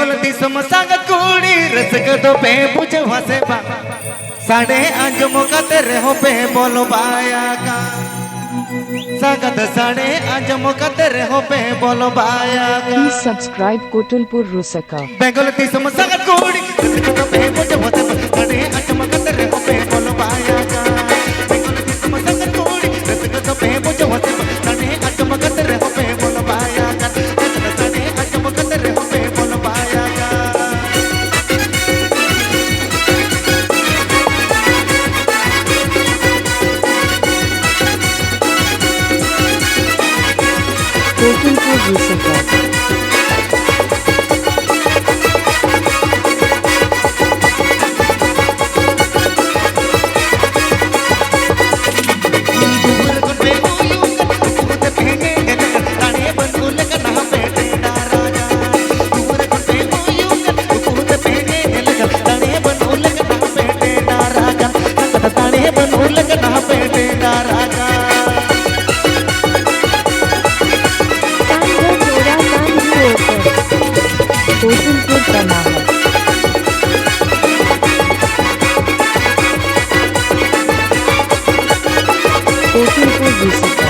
बेंगोल दिसम सांग कूड़ी रसक दो पे बुझ वसे बा साढ़े अंजमो का तेरे हो पे बोलो बाया का सागत साढ़े अंजमो का तेरे हो पे बोलो बाया का Please subscribe Kotulpur Rusaka. Bengal दिसम सांग कूड़ी रसक दो पे बुझ वसे बा साढ़े अंजमो का तेरे हो पे बोलो बाया का बेंगोल दिसम सांग कूड़ी रसक दो पे बुझ वसे बा साढ़े अंजमो का तेरे हो पे बोलो बाया का साढ़े अंजमो का तेरे हो पे बोलो बाया का Kotulpur Rusaka. Kotulpur Pranama. Kotulpur Rusaka.